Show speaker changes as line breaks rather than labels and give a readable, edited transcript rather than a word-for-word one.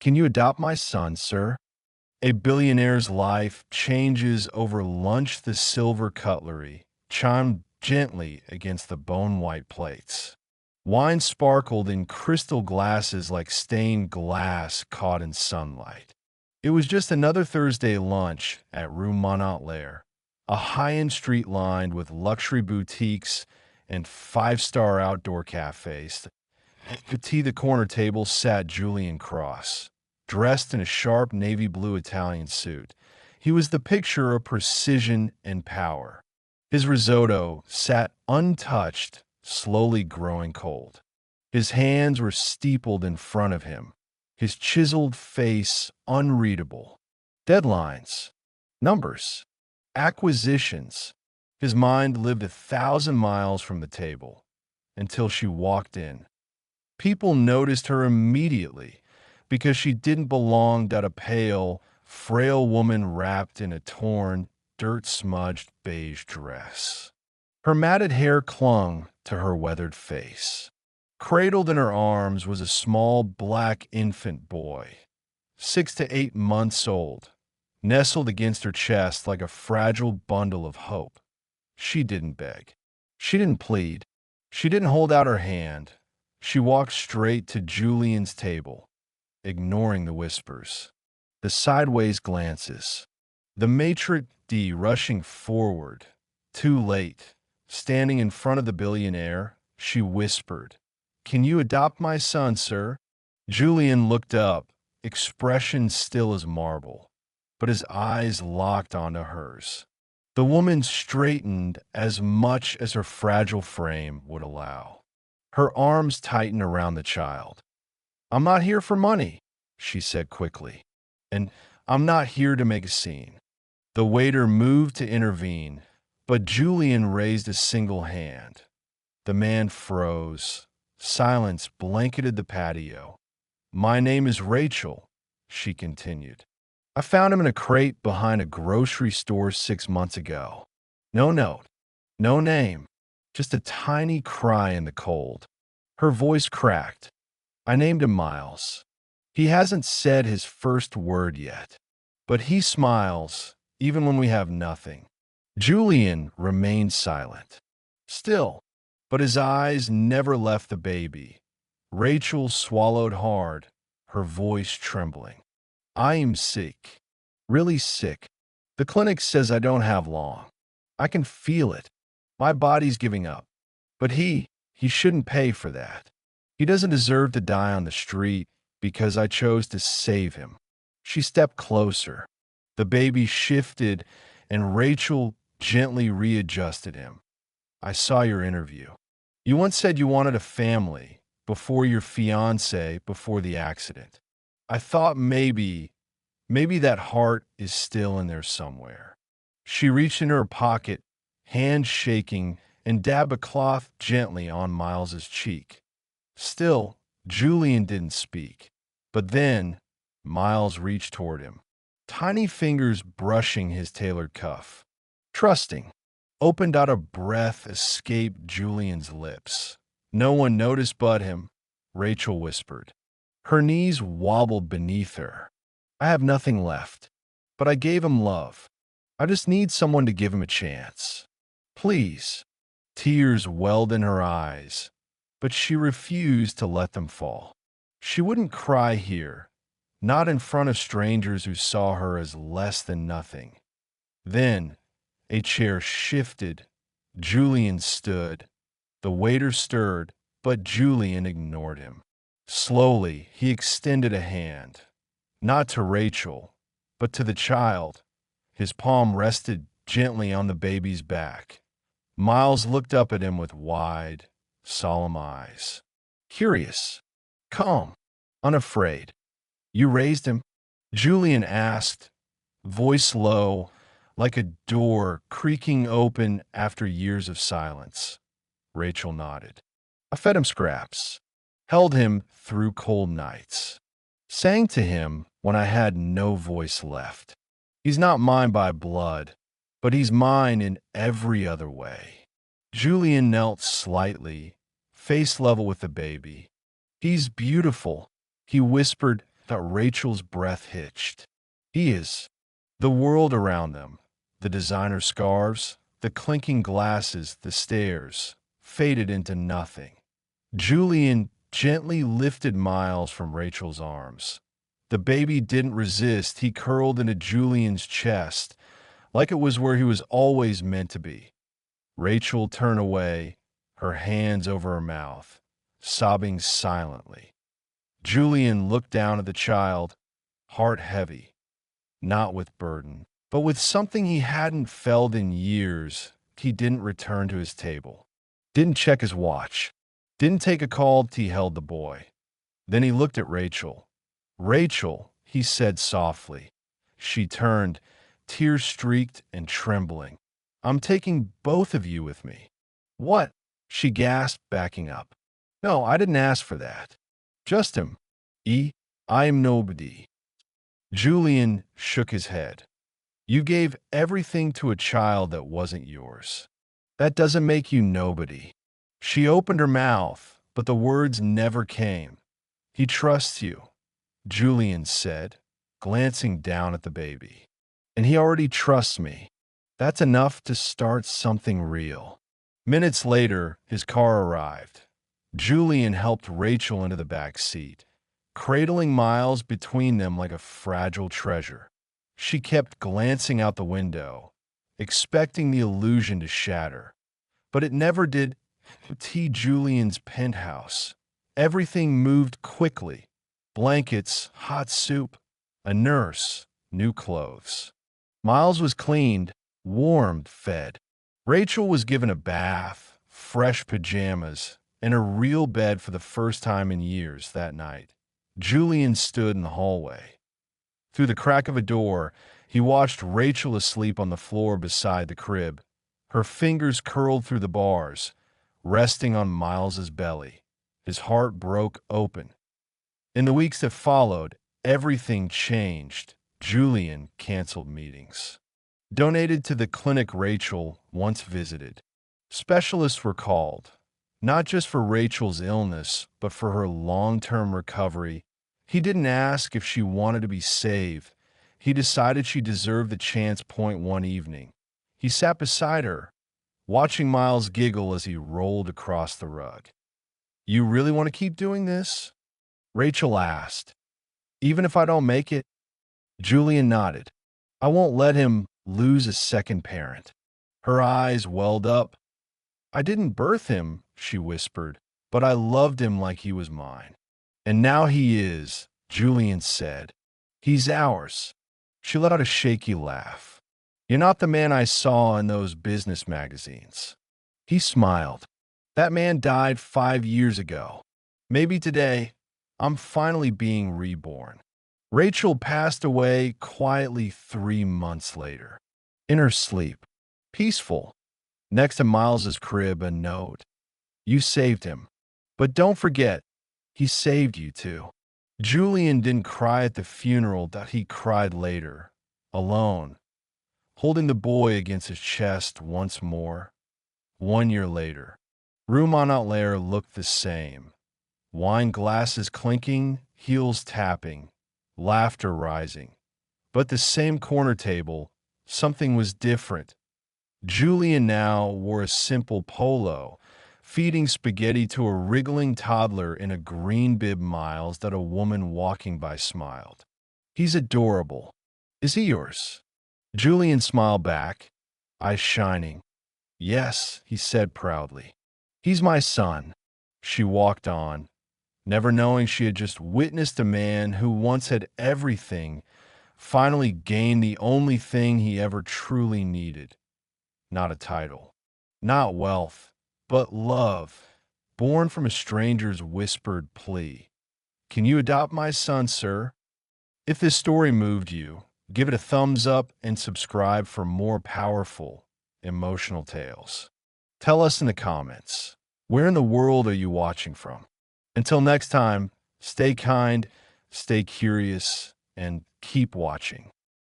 Can you adopt my son, sir? A billionaire's life changes over lunch. The silver cutlery chimed gently against the bone-white plates. Wine sparkled in crystal glasses like stained glass caught in sunlight. It was just another Thursday lunch at Rue Montlaire, a high-end street lined with luxury boutiques and five-star outdoor cafes. At the corner table sat Julian Cross, dressed in a sharp navy blue Italian suit. He was the picture of precision and power. His risotto sat untouched, slowly growing cold. His hands were steepled in front of him, his chiseled face unreadable. Deadlines, numbers, acquisitions. His mind lived 1,000 miles from the table until she walked in. People noticed her immediately because she didn't belong to a pale, frail woman wrapped in a torn, dirt-smudged beige dress. Her matted hair clung to her weathered face. Cradled in her arms was a small black infant boy, 6 to 8 months old, nestled against her chest like a fragile bundle of hope. She didn't beg. She didn't plead. She didn't hold out her hand. She walked straight to Julian's table, ignoring the whispers, the sideways glances, the maitre d' rushing forward. Too late. Standing in front of the billionaire, she whispered, "Can you adopt my son, sir?" Julian looked up, expression still as marble, but his eyes locked onto hers. The woman straightened as much as her fragile frame would allow. Her arms tightened around the child. "I'm not here for money," she said quickly, "and I'm not here to make a scene." The waiter moved to intervene, but Julian raised a single hand. The man froze. Silence blanketed the patio. "My name is Rachel," she continued. "I found him in a crate behind a grocery store 6 months ago. No note, no name, just a tiny cry in the cold." Her voice cracked. "I named him Miles. He hasn't said his first word yet, but he smiles even when we have nothing." Julian remained silent, still, but his eyes never left the baby. Rachel swallowed hard, her voice trembling. "I am sick, really sick. The clinic says I don't have long. I can feel it. My body's giving up. But he shouldn't pay for that. He doesn't deserve to die on the street because I chose to save him." She stepped closer. The baby shifted, and Rachel gently readjusted him. "I saw your interview. You once said you wanted a family before your fiancé, before the accident. I thought maybe that heart is still in there somewhere." She reached into her pocket, hand shaking, and dabbed a cloth gently on Miles's cheek. Still, Julian didn't speak. But then, Miles reached toward him, tiny fingers brushing his tailored cuff. Trusting, opened out a breath escaped Julian's lips. "No one noticed but him," Rachel whispered. Her knees wobbled beneath her. "I have nothing left, but I gave him love. I just need someone to give him a chance. Please." Tears welled in her eyes, but she refused to let them fall. She wouldn't cry here, not in front of strangers who saw her as less than nothing. Then, a chair shifted. Julian stood. The waiter stirred, but Julian ignored him. Slowly, he extended a hand, not to Rachel, but to the child. His palm rested gently on the baby's back. Miles looked up at him with wide, solemn eyes. Curious, calm, unafraid. "You raised him?" Julian asked, voice low, like a door creaking open after years of silence. Rachel nodded. "I fed him scraps, held him through cold nights, sang to him when I had no voice left. He's not mine by blood, but he's mine in every other way." Julian knelt slightly, face level with the baby. "He's beautiful," he whispered, that Rachel's breath hitched. He is. The world around them, the designer scarves, the clinking glasses, the stares, faded into nothing. Julian gently lifted Miles from Rachel's arms. The baby didn't resist. He curled into Julian's chest, like it was where he was always meant to be. Rachel turned away, her hands over her mouth, sobbing silently. Julian looked down at the child, heart heavy, not with burden, but with something he hadn't felt in years. He didn't return to his table, didn't check his watch, didn't take a call till he held the boy. Then he looked at Rachel. Rachel, he said softly. She turned, tear-streaked and trembling. I'm taking both of you with me. What? She gasped, backing up. No, I didn't ask for that. Just him. I'm nobody. Julian shook his head. You gave everything to a child that wasn't yours. That doesn't make you nobody. She opened her mouth, but the words never came. He trusts you, Julian said, glancing down at the baby. And he already trusts me. That's enough to start something real. Minutes later, his car arrived. Julian helped Rachel into the back seat, cradling Miles between them like a fragile treasure. She kept glancing out the window, expecting the illusion to shatter. But it never did. Julian's penthouse. Everything moved quickly. Blankets, hot soup, a nurse, new clothes. Miles was cleaned, warmed, fed. Rachel was given a bath, fresh pajamas, and a real bed for the first time in years that night. Julian stood in the hallway. Through the crack of a door, he watched Rachel asleep on the floor beside the crib, her fingers curled through the bars, resting on Miles's belly. His heart broke open. In the weeks that followed, everything changed. Julian canceled meetings, donated to the clinic Rachel once visited. Specialists were called, not just for Rachel's illness, but for her long-term recovery. He didn't ask if she wanted to be saved. He decided she deserved the chance. One evening, he sat beside her, watching Miles giggle as he rolled across the rug. You really want to keep doing this? Rachel asked. Even if I don't make it? Julian nodded. I won't let him lose a second parent. Her eyes welled up. I didn't birth him, she whispered, but I loved him like he was mine. And now he is, Julian said. He's ours. She let out a shaky laugh. You're not the man I saw in those business magazines. He smiled. That man died 5 years ago. Maybe today, I'm finally being reborn. Rachel passed away quietly 3 months later. In her sleep, peaceful. Next to Miles's crib, a note. You saved him. But don't forget, he saved you too. Julian didn't cry at the funeral, that he cried later, alone, holding the boy against his chest once more. 1 year later, Rue Montlaire looked the same. Wine glasses clinking, heels tapping, laughter rising. But the same corner table, something was different. Julian now wore a simple polo, feeding spaghetti to a wriggling toddler in a green bib. Miles, that a woman walking by, smiled. He's adorable. Is he yours? Julian smiled back, eyes shining. Yes, he said proudly. He's my son. She walked on, never knowing she had just witnessed a man who once had everything finally gain the only thing he ever truly needed. Not a title, not wealth, but love, born from a stranger's whispered plea. Can you adopt my son, sir? If this story moved you, give it a thumbs up and subscribe for more powerful, emotional tales. Tell us in the comments, where in the world are you watching from? Until next time, stay kind, stay curious, and keep watching.